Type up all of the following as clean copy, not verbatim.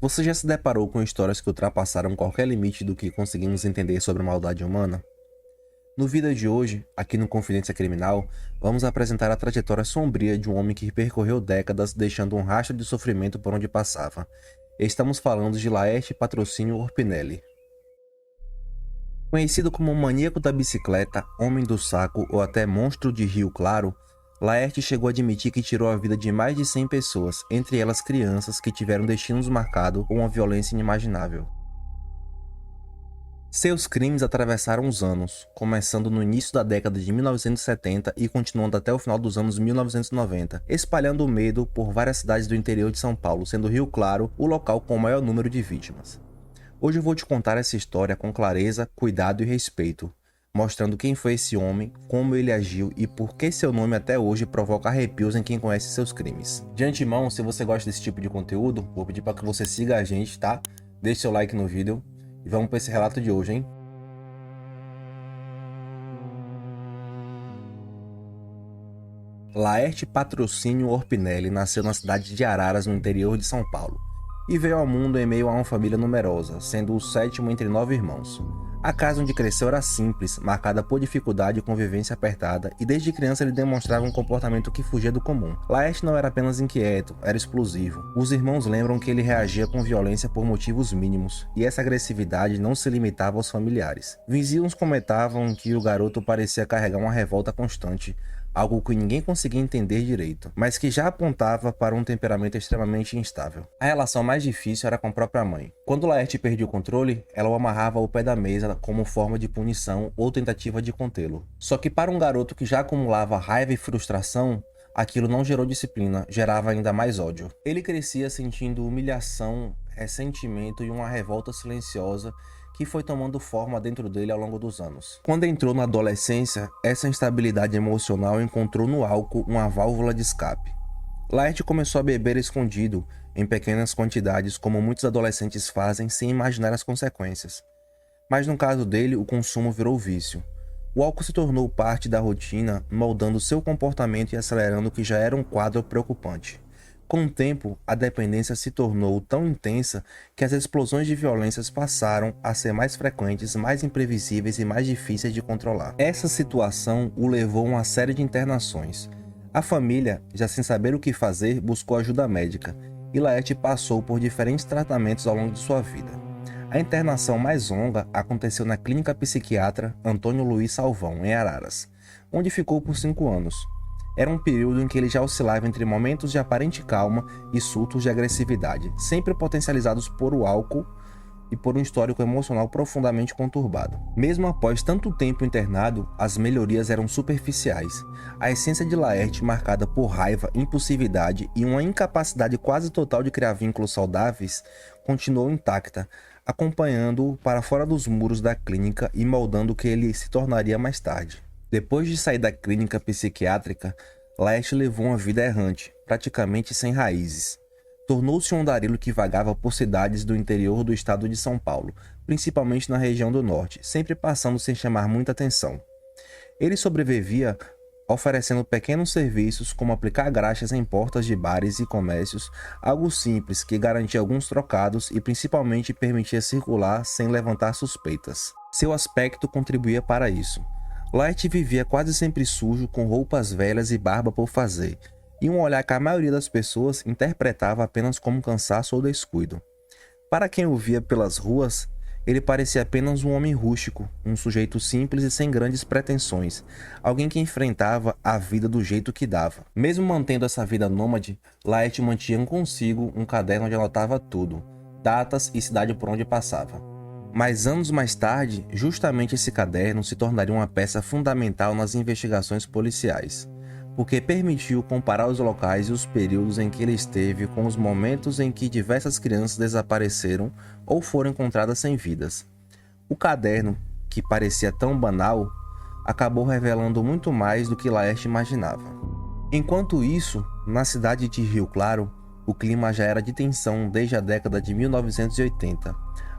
Você já se deparou com histórias que ultrapassaram qualquer limite do que conseguimos entender sobre a maldade humana? No vídeo de hoje, aqui no Confidência Criminal, vamos apresentar a trajetória sombria de um homem que percorreu décadas deixando um rastro de sofrimento por onde passava. Estamos falando de Laerte Patrocínio Orpinelli. Conhecido como o maníaco da bicicleta, homem do saco ou até monstro de Rio Claro, Laerte chegou a admitir que tirou a vida de mais de 100 pessoas, entre elas crianças que tiveram destinos marcados por uma violência inimaginável. Seus crimes atravessaram os anos, começando no início da década de 1970 e continuando até o final dos anos 1990, espalhando o medo por várias cidades do interior de São Paulo, sendo Rio Claro o local com o maior número de vítimas. Hoje eu vou te contar essa história com clareza, cuidado e respeito, mostrando quem foi esse homem, como ele agiu e por que seu nome até hoje provoca arrepios em quem conhece seus crimes. De antemão, se você gosta desse tipo de conteúdo, vou pedir para que você siga a gente, tá? Deixe seu like no vídeo e vamos para esse relato de hoje, hein? Laerte Patrocínio Orpinelli nasceu na cidade de Araras, no interior de São Paulo, e veio ao mundo em meio a uma família numerosa, sendo o sétimo entre 9 irmãos. A casa onde cresceu era simples, marcada por dificuldade e convivência apertada, e desde criança ele demonstrava um comportamento que fugia do comum. Laerte não era apenas inquieto, era explosivo. Os irmãos lembram que ele reagia com violência por motivos mínimos, e essa agressividade não se limitava aos familiares. Vizinhos comentavam que o garoto parecia carregar uma revolta constante, algo que ninguém conseguia entender direito, mas que já apontava para um temperamento extremamente instável. A relação mais difícil era com a própria mãe. Quando Laerte perdia o controle, ela o amarrava ao pé da mesa como forma de punição ou tentativa de contê-lo. Só que para um garoto que já acumulava raiva e frustração, aquilo não gerou disciplina, gerava ainda mais ódio. Ele crescia sentindo humilhação, ressentimento e uma revolta silenciosa que foi tomando forma dentro dele ao longo dos anos. Quando entrou na adolescência, essa instabilidade emocional encontrou no álcool uma válvula de escape. Laerte começou a beber escondido, em pequenas quantidades, como muitos adolescentes fazem sem imaginar as consequências. Mas no caso dele, o consumo virou vício. O álcool se tornou parte da rotina, moldando seu comportamento e acelerando o que já era um quadro preocupante. Com o tempo, a dependência se tornou tão intensa que as explosões de violências passaram a ser mais frequentes, mais imprevisíveis e mais difíceis de controlar. Essa situação o levou a uma série de internações. A família, já sem saber o que fazer, buscou ajuda médica, e Laerte passou por diferentes tratamentos ao longo de sua vida. A internação mais longa aconteceu na Clínica Psiquiatra Antônio Luiz Salvão, em Araras, onde ficou por 5 anos. Era um período em que ele já oscilava entre momentos de aparente calma e surtos de agressividade, sempre potencializados por o álcool e por um histórico emocional profundamente conturbado. Mesmo após tanto tempo internado, as melhorias eram superficiais. A essência de Laerte, marcada por raiva, impulsividade e uma incapacidade quase total de criar vínculos saudáveis, continuou intacta, acompanhando-o para fora dos muros da clínica e moldando o que ele se tornaria mais tarde. Depois de sair da clínica psiquiátrica, Laerte levou uma vida errante, praticamente sem raízes. Tornou-se um andarilho que vagava por cidades do interior do estado de São Paulo, principalmente na região do norte, sempre passando sem chamar muita atenção. Ele sobrevivia oferecendo pequenos serviços como aplicar graxas em portas de bares e comércios, algo simples que garantia alguns trocados e principalmente permitia circular sem levantar suspeitas. Seu aspecto contribuía para isso. Laerte vivia quase sempre sujo, com roupas velhas e barba por fazer, e um olhar que a maioria das pessoas interpretava apenas como cansaço ou descuido. Para quem o via pelas ruas, ele parecia apenas um homem rústico, um sujeito simples e sem grandes pretensões, alguém que enfrentava a vida do jeito que dava. Mesmo mantendo essa vida nômade, Laerte mantinha consigo um caderno onde anotava tudo, datas e cidade por onde passava. Mas anos mais tarde, justamente esse caderno se tornaria uma peça fundamental nas investigações policiais, porque permitiu comparar os locais e os períodos em que ele esteve com os momentos em que diversas crianças desapareceram ou foram encontradas sem vidas. O caderno, que parecia tão banal, acabou revelando muito mais do que Laerte imaginava. Enquanto isso, na cidade de Rio Claro, o clima já era de tensão desde a década de 1980.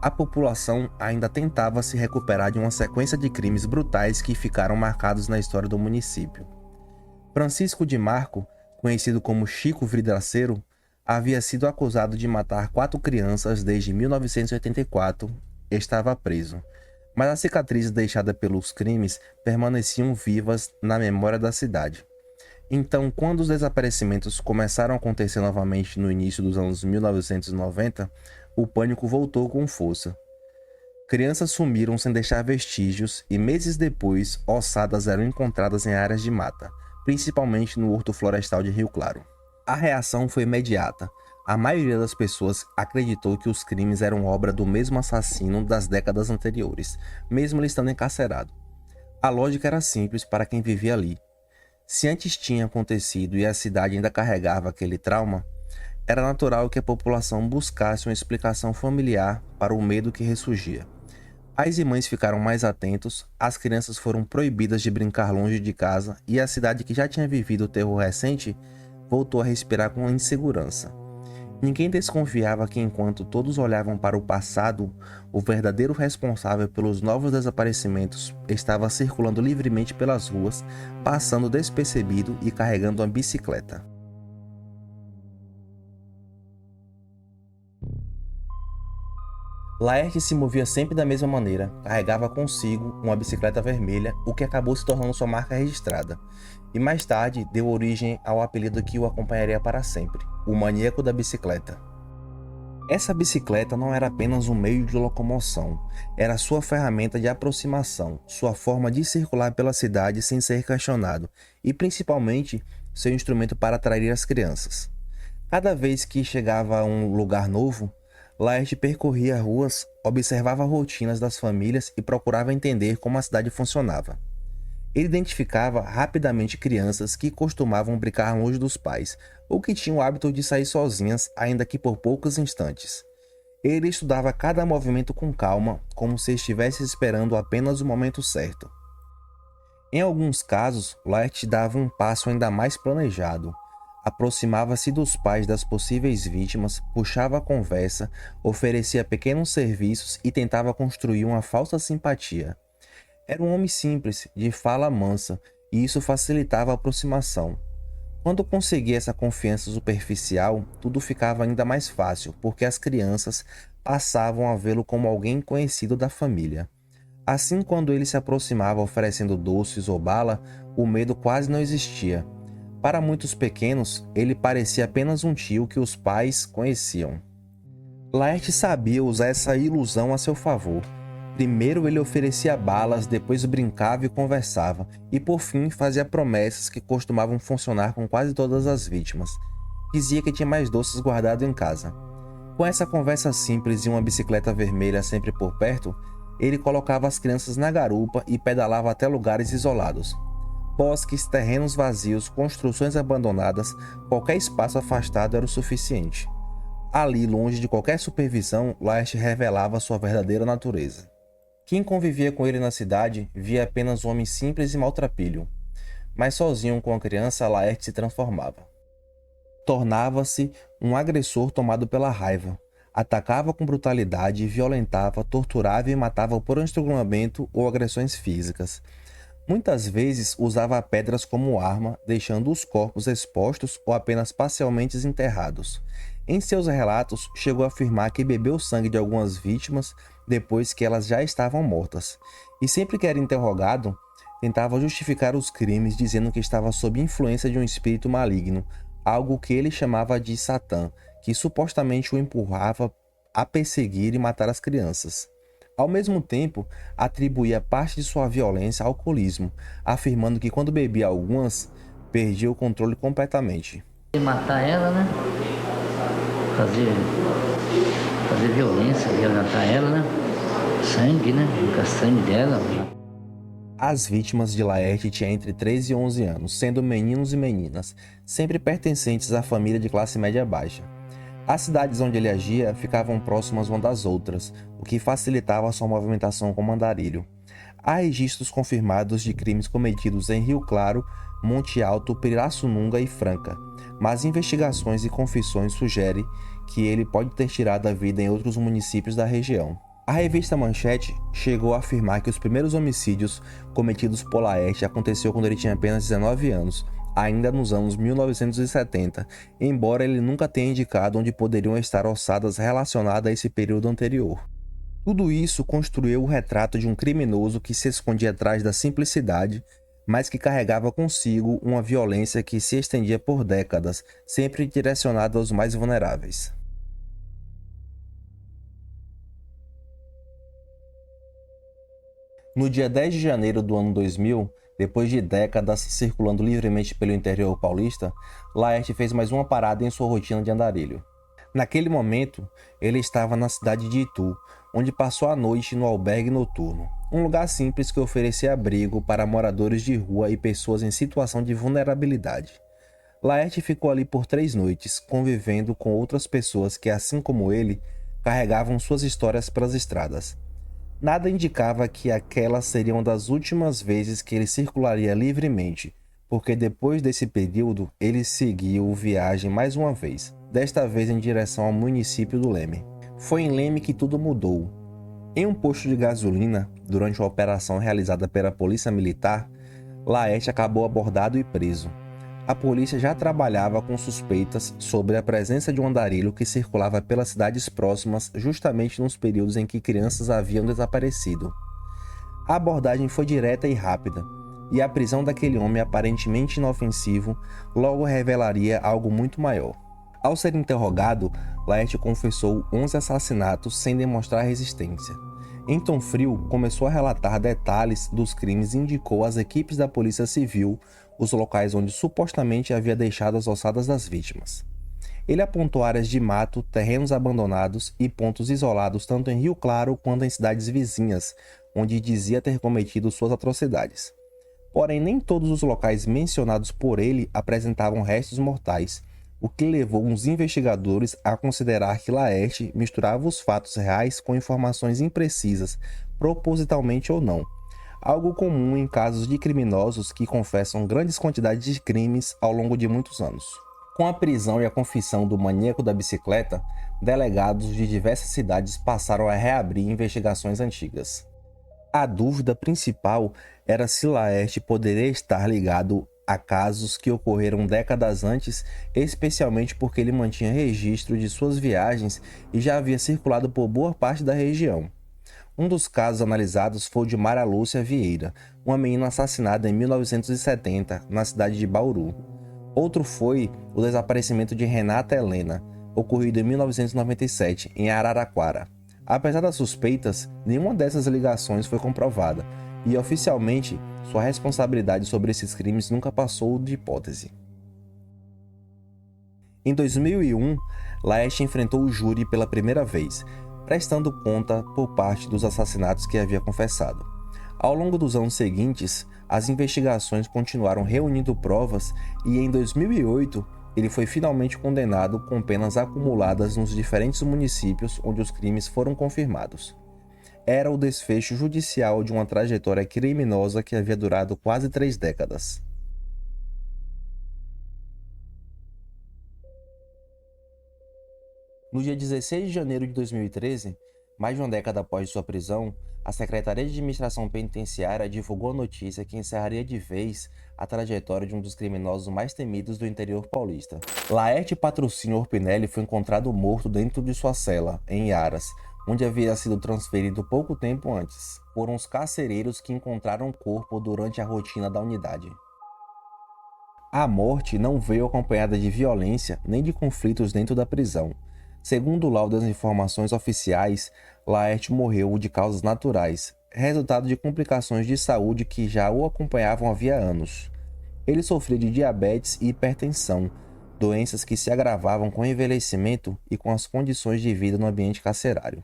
A população ainda tentava se recuperar de uma sequência de crimes brutais que ficaram marcados na história do município. Francisco de Marco, conhecido como Chico Vidraceiro, havia sido acusado de matar 4 crianças desde 1984 e estava preso. Mas as cicatrizes deixadas pelos crimes permaneciam vivas na memória da cidade. Então, quando os desaparecimentos começaram a acontecer novamente no início dos anos 1990, o pânico voltou com força. Crianças sumiram sem deixar vestígios e meses depois, ossadas eram encontradas em áreas de mata, principalmente no Horto Florestal de Rio Claro. A reação foi imediata. A maioria das pessoas acreditou que os crimes eram obra do mesmo assassino das décadas anteriores, mesmo ele estando encarcerado. A lógica era simples para quem vivia ali. Se antes tinha acontecido e a cidade ainda carregava aquele trauma, era natural que a população buscasse uma explicação familiar para o medo que ressurgia. Pais e mães ficaram mais atentos, as crianças foram proibidas de brincar longe de casa e a cidade que já tinha vivido o terror recente voltou a respirar com insegurança. Ninguém desconfiava que enquanto todos olhavam para o passado, o verdadeiro responsável pelos novos desaparecimentos estava circulando livremente pelas ruas, passando despercebido e carregando uma bicicleta. Laerte se movia sempre da mesma maneira, carregava consigo uma bicicleta vermelha, o que acabou se tornando sua marca registrada, e mais tarde deu origem ao apelido que o acompanharia para sempre, o maníaco da bicicleta. Essa bicicleta não era apenas um meio de locomoção, era sua ferramenta de aproximação, sua forma de circular pela cidade sem ser questionado, e principalmente seu instrumento para atrair as crianças. Cada vez que chegava a um lugar novo, Laerte percorria ruas, observava rotinas das famílias e procurava entender como a cidade funcionava. Ele identificava rapidamente crianças que costumavam brincar longe dos pais ou que tinham o hábito de sair sozinhas, ainda que por poucos instantes. Ele estudava cada movimento com calma, como se estivesse esperando apenas o momento certo. Em alguns casos, Laerte dava um passo ainda mais planejado. Aproximava-se dos pais das possíveis vítimas, puxava a conversa, oferecia pequenos serviços e tentava construir uma falsa simpatia. Era um homem simples, de fala mansa, e isso facilitava a aproximação. Quando conseguia essa confiança superficial, tudo ficava ainda mais fácil, porque as crianças passavam a vê-lo como alguém conhecido da família. Assim, quando ele se aproximava oferecendo doces ou bala, o medo quase não existia. Para muitos pequenos, ele parecia apenas um tio que os pais conheciam. Laerte sabia usar essa ilusão a seu favor. Primeiro ele oferecia balas, depois brincava e conversava, e por fim fazia promessas que costumavam funcionar com quase todas as vítimas. Dizia que tinha mais doces guardados em casa. Com essa conversa simples e uma bicicleta vermelha sempre por perto, ele colocava as crianças na garupa e pedalava até lugares isolados. Bosques, terrenos vazios, construções abandonadas, qualquer espaço afastado era o suficiente. Ali, longe de qualquer supervisão, Laerte revelava sua verdadeira natureza. Quem convivia com ele na cidade via apenas um homem simples e maltrapilho, mas sozinho com a criança, Laerte se transformava. Tornava-se um agressor tomado pela raiva. Atacava com brutalidade, violentava, torturava e matava por estrangulamento ou agressões físicas. Muitas vezes usava pedras como arma, deixando os corpos expostos ou apenas parcialmente enterrados. Em seus relatos, chegou a afirmar que bebeu sangue de algumas vítimas depois que elas já estavam mortas. E sempre que era interrogado, tentava justificar os crimes dizendo que estava sob influência de um espírito maligno, algo que ele chamava de Satã, que supostamente o empurrava a perseguir e matar as crianças. Ao mesmo tempo, atribuía parte de sua violência ao alcoolismo, afirmando que quando bebia algumas, perdia o controle completamente. Matar ela, né? Fazer violência, violentar ela, né? Sangue, né? O sangue dela. As vítimas de Laerte tinham entre 13 e 11 anos, sendo meninos e meninas, sempre pertencentes à família de classe média baixa. As cidades onde ele agia ficavam próximas uma das outras, o que facilitava sua movimentação como andarilho. Há registros confirmados de crimes cometidos em Rio Claro, Monte Alto, Pirassununga e Franca, mas investigações e confissões sugerem que ele pode ter tirado a vida em outros municípios da região. A revista Manchete chegou a afirmar que os primeiros homicídios cometidos por Laerte aconteceu quando ele tinha apenas 19 anos, ainda nos anos 1970, embora ele nunca tenha indicado onde poderiam estar ossadas relacionadas a esse período anterior. Tudo isso construiu o retrato de um criminoso que se escondia atrás da simplicidade, mas que carregava consigo uma violência que se estendia por décadas, sempre direcionada aos mais vulneráveis. No dia 10 de janeiro do ano 2000, depois de décadas circulando livremente pelo interior paulista, Laerte fez mais uma parada em sua rotina de andarilho. Naquele momento, ele estava na cidade de Itu, onde passou a noite no albergue noturno, um lugar simples que oferecia abrigo para moradores de rua e pessoas em situação de vulnerabilidade. Laerte ficou ali por 3 noites, convivendo com outras pessoas que, assim como ele, carregavam suas histórias pelas estradas. Nada indicava que aquela seria uma das últimas vezes que ele circularia livremente, porque depois desse período ele seguiu viagem mais uma vez, desta vez em direção ao município do Leme. Foi em Leme que tudo mudou. Em um posto de gasolina, durante uma operação realizada pela polícia militar, Laerte acabou abordado e preso. A polícia já trabalhava com suspeitas sobre a presença de um andarilho que circulava pelas cidades próximas justamente nos períodos em que crianças haviam desaparecido. A abordagem foi direta e rápida, e a prisão daquele homem aparentemente inofensivo logo revelaria algo muito maior. Ao ser interrogado, Laerte confessou 11 assassinatos sem demonstrar resistência. Em tom frio, começou a relatar detalhes dos crimes e indicou às equipes da Polícia Civil os locais onde supostamente havia deixado as ossadas das vítimas. Ele apontou áreas de mato, terrenos abandonados e pontos isolados tanto em Rio Claro quanto em cidades vizinhas, onde dizia ter cometido suas atrocidades. Porém, nem todos os locais mencionados por ele apresentavam restos mortais, o que levou os investigadores a considerar que Laerte misturava os fatos reais com informações imprecisas, propositalmente ou não, algo comum em casos de criminosos que confessam grandes quantidades de crimes ao longo de muitos anos. Com a prisão e a confissão do maníaco da bicicleta, delegados de diversas cidades passaram a reabrir investigações antigas. A dúvida principal era se Laerte poderia estar ligado a casos que ocorreram décadas antes, especialmente porque ele mantinha registro de suas viagens e já havia circulado por boa parte da região. Um dos casos analisados foi o de Mara Lúcia Vieira, uma menina assassinada em 1970 na cidade de Bauru. Outro foi o desaparecimento de Renata Helena, ocorrido em 1997 em Araraquara. Apesar das suspeitas, nenhuma dessas ligações foi comprovada, e oficialmente sua responsabilidade sobre esses crimes nunca passou de hipótese. Em 2001, Laerte enfrentou o júri pela primeira vez, prestando conta por parte dos assassinatos que havia confessado. Ao longo dos anos seguintes, as investigações continuaram reunindo provas e em 2008 ele foi finalmente condenado com penas acumuladas nos diferentes municípios onde os crimes foram confirmados. Era o desfecho judicial de uma trajetória criminosa que havia durado quase 3 décadas. No dia 16 de janeiro de 2013, mais de uma década após sua prisão, a Secretaria de Administração Penitenciária divulgou a notícia que encerraria de vez a trajetória de um dos criminosos mais temidos do interior paulista. Laerte Patrocínio Orpinelli foi encontrado morto dentro de sua cela, em Iaras, onde havia sido transferido pouco tempo antes, por uns carcereiros que encontraram o corpo durante a rotina da unidade. A morte não veio acompanhada de violência nem de conflitos dentro da prisão. Segundo o laudo das informações oficiais, Laerte morreu de causas naturais, resultado de complicações de saúde que já o acompanhavam havia anos. Ele sofria de diabetes e hipertensão, doenças que se agravavam com o envelhecimento e com as condições de vida no ambiente carcerário.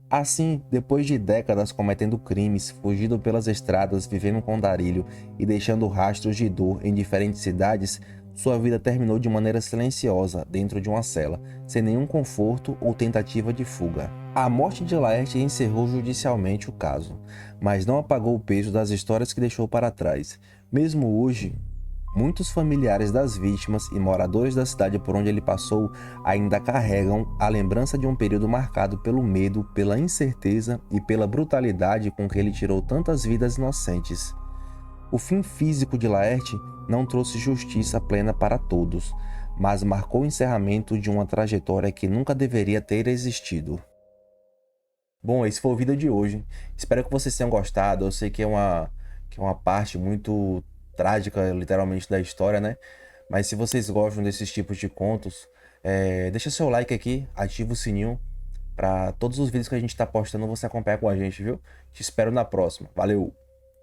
Assim, depois de décadas cometendo crimes, fugindo pelas estradas, vivendo com andarilho e deixando rastros de dor em diferentes cidades, sua vida terminou de maneira silenciosa dentro de uma cela, sem nenhum conforto ou tentativa de fuga. A morte de Laerte encerrou judicialmente o caso, mas não apagou o peso das histórias que deixou para trás. Mesmo hoje, muitos familiares das vítimas e moradores da cidade por onde ele passou ainda carregam a lembrança de um período marcado pelo medo, pela incerteza e pela brutalidade com que ele tirou tantas vidas inocentes. O fim físico de Laerte não trouxe justiça plena para todos, mas marcou o encerramento de uma trajetória que nunca deveria ter existido. Bom, esse foi o vídeo de hoje. Espero que vocês tenham gostado. Eu sei que é uma parte muito trágica, literalmente, da história, né? Mas se vocês gostam desses tipos de contos, deixa seu like aqui, ativa o sininho para todos os vídeos que a gente está postando você acompanhar com a gente, viu? Te espero na próxima. Valeu!